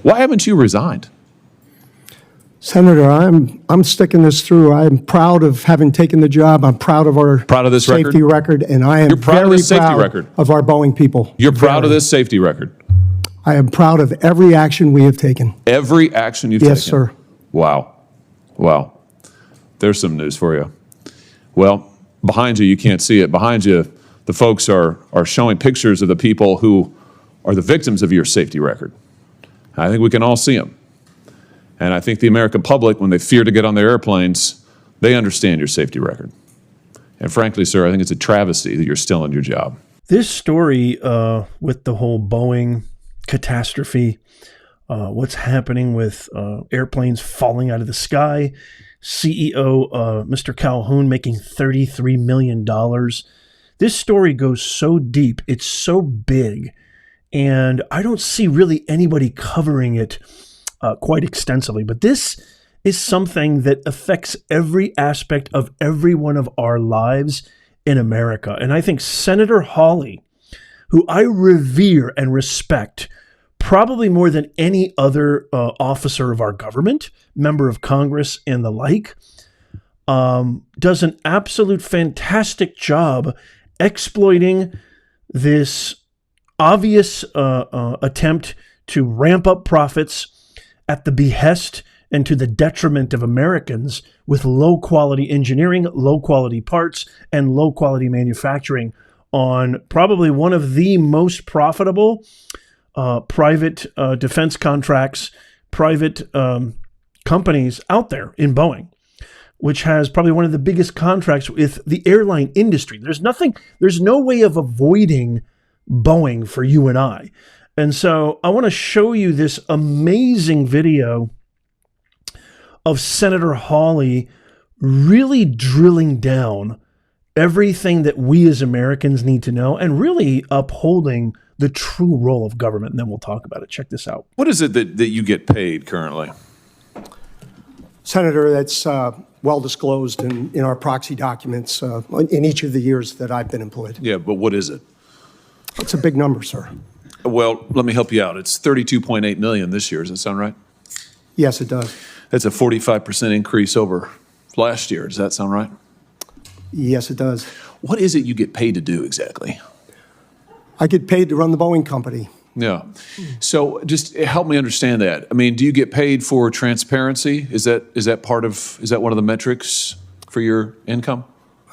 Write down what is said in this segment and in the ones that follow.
Why haven't you resigned? Senator, I'm sticking this through. I'm proud of having taken the job. I'm proud of our this safety record, and I am You're proud of very this safety proud record. of our Boeing people. You're proud of this safety record? I am proud of every action we have taken. Every action you've taken? Yes, sir. Wow. Wow. There's some news for you. Well, behind you can't see it. Behind you, the folks are showing pictures of the people who are the victims of your safety record. I think we can all see them. And I think the American public, when they fear to get on their airplanes, they understand your safety record. And frankly, sir, I think it's a travesty that you're still in your job. This story with the whole Boeing catastrophe, what's happening with airplanes falling out of the sky, CEO Mr. Calhoun making $33 million. This story goes so deep, it's so big, and I don't see really anybody covering it quite extensively. But this is something that affects every aspect of every one of our lives in America. And I think Senator Hawley, who I revere and respect probably more than any other officer of our government, member of Congress and the like, does an absolute fantastic job exploiting this obvious attempt to ramp up profits at the behest and to the detriment of Americans with low-quality engineering, low-quality parts, and low-quality manufacturing on probably one of the most profitable private defense contracts, private companies out there in Boeing, which has probably one of the biggest contracts with the airline industry. There's no way of avoiding Boeing for you and I. And so I want to show you this amazing video of Senator Hawley really drilling down everything that we as Americans need to know and really upholding the true role of government. And then we'll talk about it. Check this out. What is it that you get paid currently? Senator, that's well disclosed in our proxy documents in each of the years that I've been employed. Yeah, but what is it? It's a big number, sir. Well, let me help you out. It's $32.8 million this year. Does that sound right? Yes, it does. That's a 45% increase over last year. Does that sound right? Yes, it does. What is it you get paid to do exactly? I get paid to run the Boeing company. Yeah. So just help me understand that. I mean, do you get paid for transparency? Is that one of the metrics for your income?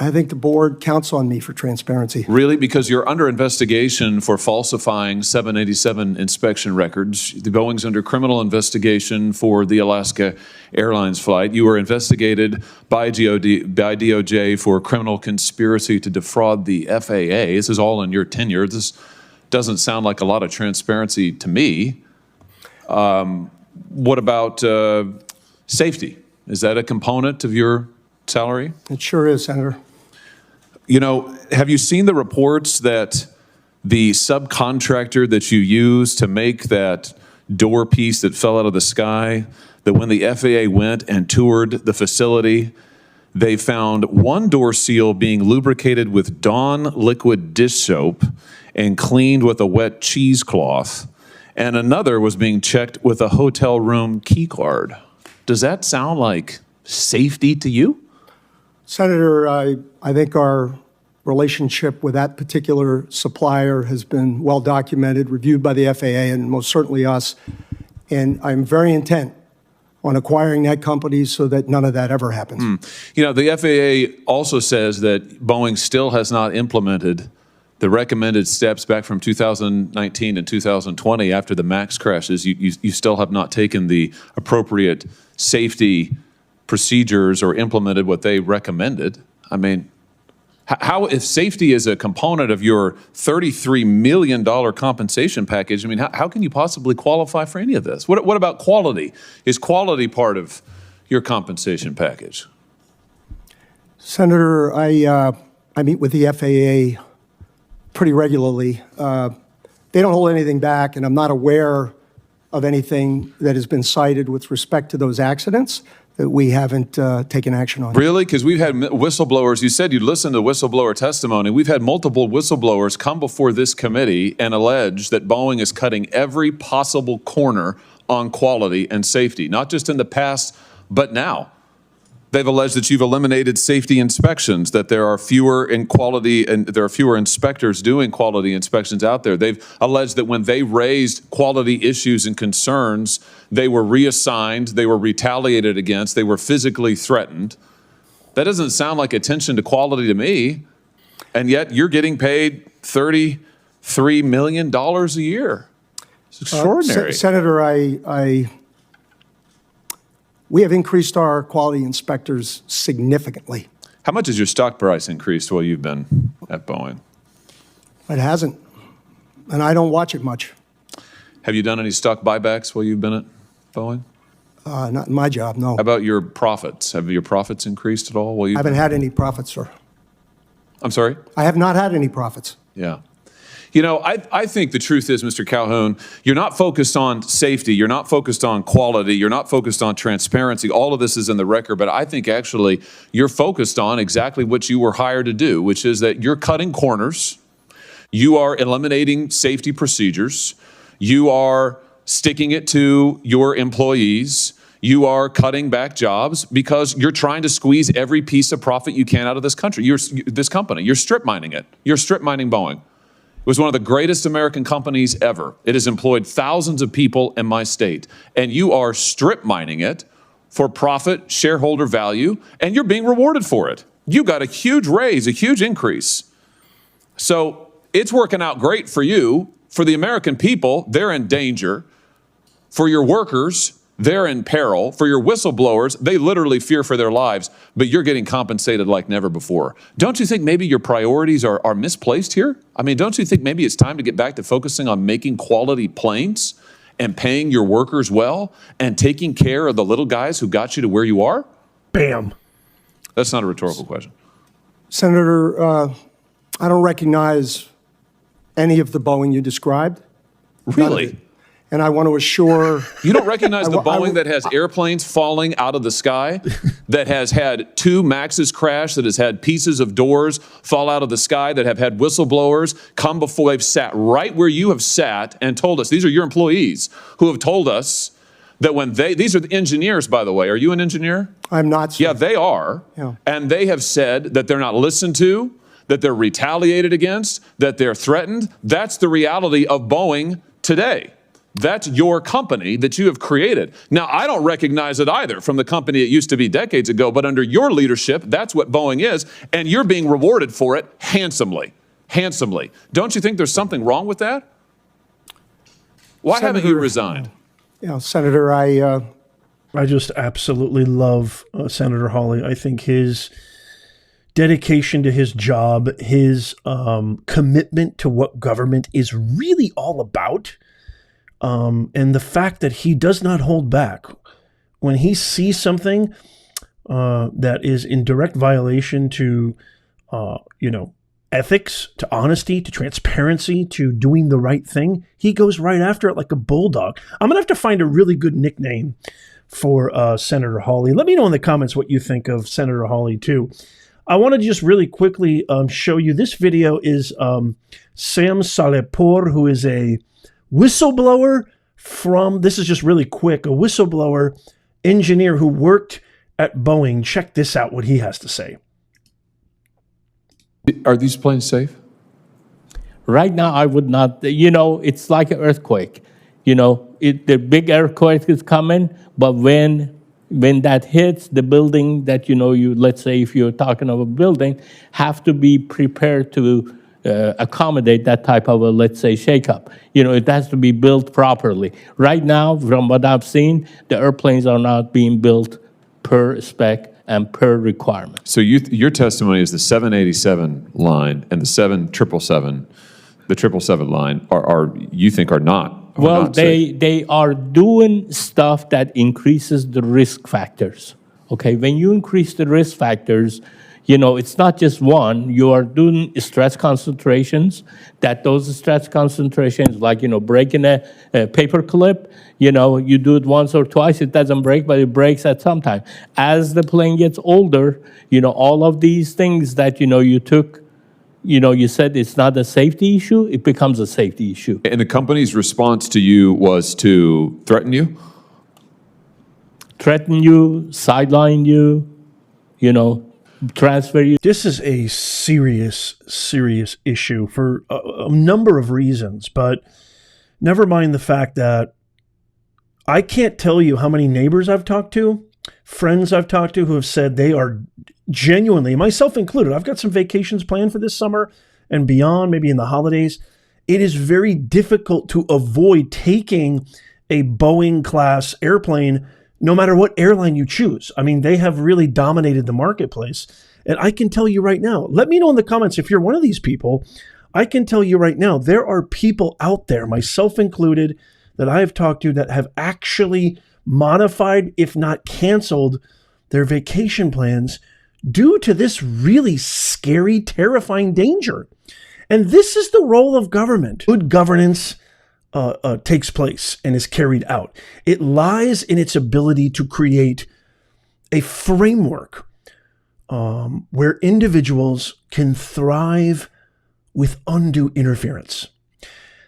I think the board counts on me for transparency. Really? Because you're under investigation for falsifying 787 inspection records. The Boeing's under criminal investigation for the Alaska Airlines flight. You were investigated by DOJ for criminal conspiracy to defraud the FAA. This is all in your tenure. This doesn't sound like a lot of transparency to me. What about safety? Is that a component of your salary? It sure is, Senator. You know, have you seen the reports that the subcontractor that you used to make that door piece that fell out of the sky, that when the FAA went and toured the facility, they found one door seal being lubricated with Dawn liquid dish soap and cleaned with a wet cheesecloth, and another was being checked with a hotel room key card? Does that sound like safety to you? Senator, I think our relationship with that particular supplier has been well documented, reviewed by the FAA and most certainly us. And I'm very intent on acquiring that company so that none of that ever happens. You know, the FAA also says that Boeing still has not implemented the recommended steps back from 2019 and 2020 after the MAX crashes. You still have not taken the appropriate safety procedures or implemented what they recommended. I mean, how, if safety is a component of your $33 million compensation package, I mean, how can you possibly qualify for any of this? What about quality? Is quality part of your compensation package? Senator, I meet with the FAA pretty regularly. They don't hold anything back, and I'm not aware of anything that has been cited with respect to those accidents. that we haven't taken action on. Really? Because we've had whistleblowers, you said you'd listen to whistleblower testimony. We've had multiple whistleblowers come before this committee and allege that Boeing is cutting every possible corner on quality and safety, not just in the past, but now. They've alleged that you've eliminated safety inspections, that there are fewer in quality and there are fewer inspectors doing quality inspections out there. They've alleged that when they raised quality issues and concerns, they were reassigned, they were retaliated against, they were physically threatened. That doesn't sound like attention to quality to me. And yet you're getting paid $33 million a year. It's extraordinary. Senator, we have increased our quality inspectors significantly. How much has your stock price increased while you've been at Boeing? It hasn't, and I don't watch it much. Have you done any stock buybacks while you've been at Boeing? Not in my job, no. How about your profits? Have your profits increased at all while I you've haven't had any profits, sir. I'm sorry? I have not had any profits. Yeah. You know, I think the truth is, Mr. Calhoun, you're not focused on safety, you're not focused on quality, you're not focused on transparency. All of this is in the record, but I think actually you're focused on exactly what you were hired to do, which is that you're cutting corners, you are eliminating safety procedures, you are sticking it to your employees, you are cutting back jobs because you're trying to squeeze every piece of profit you can out of this country, this company. You're strip mining it. You're strip mining Boeing. It was one of the greatest American companies ever. It has employed thousands of people in my state. And you are strip mining it for profit, shareholder value, and you're being rewarded for it. You got a huge raise, a huge increase. So it's working out great for you. For the American people, they're in danger. For your workers, they're in peril. For your whistleblowers, they literally fear for their lives, but you're getting compensated like never before. Don't you think maybe your priorities are misplaced here? I mean, don't you think maybe it's time to get back to focusing on making quality planes and paying your workers well and taking care of the little guys who got you to where you are? Bam. That's not a rhetorical question. Senator, I don't recognize any of the Boeing you described. Really? And I want to assure... You don't recognize the Boeing that has airplanes falling out of the sky, that has had 2 Maxes crash, that has had pieces of doors fall out of the sky, that have had whistleblowers come before they've sat right where you have sat and told us, these are your employees who have told us that when these are the engineers, by the way. Are you an engineer? I'm not, sir. Yeah, they are. Yeah. And they have said that they're not listened to, that they're retaliated against, that they're threatened. That's the reality of Boeing today. That's your company that you have created. Now, I don't recognize it either from the company it used to be decades ago, but under your leadership, that's what Boeing is, and you're being rewarded for it handsomely, handsomely. Don't you think there's something wrong with that? Why haven't you resigned? Yeah, Senator, I just absolutely love Senator Hawley. I think his dedication to his job, his commitment to what government is really all about, and the fact that he does not hold back. When he sees something that is in direct violation to, ethics, to honesty, to transparency, to doing the right thing, he goes right after it like a bulldog. I'm going to have to find a really good nickname for Senator Hawley. Let me know in the comments what you think of Senator Hawley, too. I want to just really quickly show you. This video is Sam Salepur, who is a whistleblower from, this is just really quick, a whistleblower engineer who worked at Boeing. Check this out, what he has to say. Are these planes safe? Right now, I would not, it's like an earthquake. The big earthquake is coming, but when that hits the building that, let's say if you're talking of a building, have to be prepared to accommodate that type of a, let's say, shakeup. It has to be built properly. Right now, from what I've seen, the airplanes are not being built per spec and per requirement. So your testimony is the 787 line and the 777, the 777 line are you think are not? Well, they are doing stuff that increases the risk factors. Okay, when you increase the risk factors, It's not just one. You are doing stress concentrations, that those stress concentrations, like, breaking a paper clip, you do it once or twice, it doesn't break, but it breaks at some time. As the plane gets older, all of these things that, you took, you said it's not a safety issue, it becomes a safety issue. And the company's response to you was to threaten you? Threaten you, sideline you, transfer you. This is a serious, serious issue for a number of reasons, but never mind the fact that I can't tell you how many neighbors I've talked to, friends I've talked to who have said they are genuinely, myself included, I've got some vacations planned for this summer and beyond, maybe in the holidays. It is very difficult to avoid taking a Boeing class airplane no matter what airline you choose. I mean, they have really dominated the marketplace. And I can tell you right now, let me know in the comments if you're one of these people. I can tell you right now, there are people out there, myself included, that I have talked to that have actually modified, if not canceled, their vacation plans due to this really scary, terrifying danger. And this is the role of government. Good governance takes place and is carried out. It lies in its ability to create a framework where individuals can thrive with undue interference.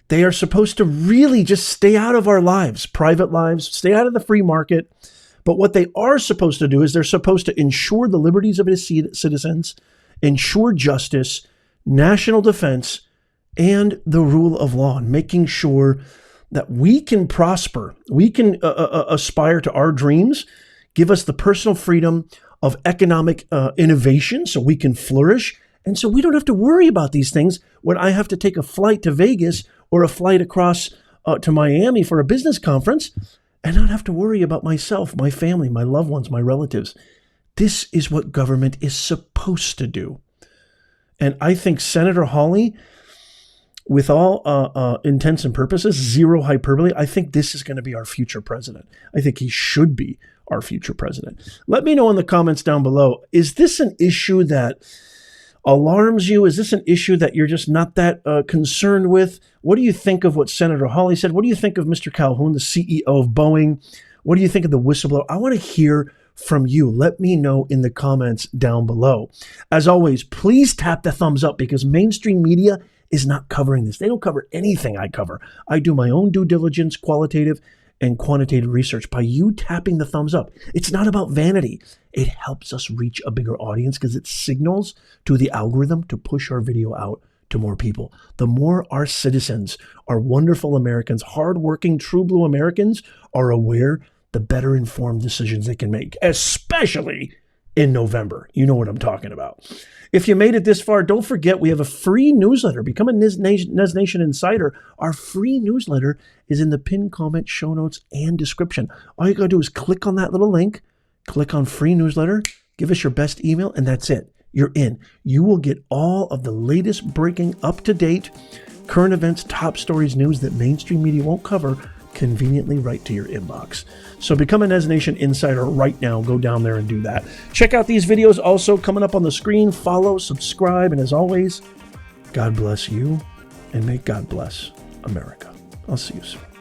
They are supposed to really just stay out of our lives, private lives, stay out of the free market. But what they are supposed to do is they're supposed to ensure the liberties of its citizens, ensure justice, national defense, and the rule of law, and making sure that we can prosper, we can aspire to our dreams, give us the personal freedom of economic innovation so we can flourish. And so we don't have to worry about these things when I have to take a flight to Vegas or a flight across to Miami for a business conference and not have to worry about myself, my family, my loved ones, my relatives. This is what government is supposed to do. And I think Senator Hawley, with all intents and purposes, zero hyperbole, I think this is going to be our future president. I think he should be our future president. Let me know in the comments down below, is this an issue that alarms you? Is this an issue that you're just not that concerned with? What do you think of what Senator Hawley said? What do you think of Mr. Calhoun, the CEO of Boeing? What do you think of the whistleblower? I want to hear from you. Let me know in the comments down below. As always, please tap the thumbs up because mainstream media is not covering this. They don't cover anything I cover. I do my own due diligence, qualitative and quantitative research. By you tapping the thumbs up, it's not about vanity. It helps us reach a bigger audience because it signals to the algorithm to push our video out to more people. The more our citizens, our wonderful Americans, hardworking, true blue Americans are aware, the better informed decisions they can make, especially in November. You know what I'm talking about. If you made it this far, don't forget we have a free newsletter. Become a Nez Nation Insider. Our free newsletter is in the pinned comment, show notes, and description. All you got to do is click on that little link, click on free newsletter, give us your best email, and that's it. You're in. You will get all of the latest breaking, up-to-date, current events, top stories, news that mainstream media won't cover conveniently right to your inbox. So become a Nez Nation Insider right now. Go down there and do that. Check out these videos also coming up on the screen. Follow, subscribe, and as always, God bless you and may God bless America. I'll see you soon.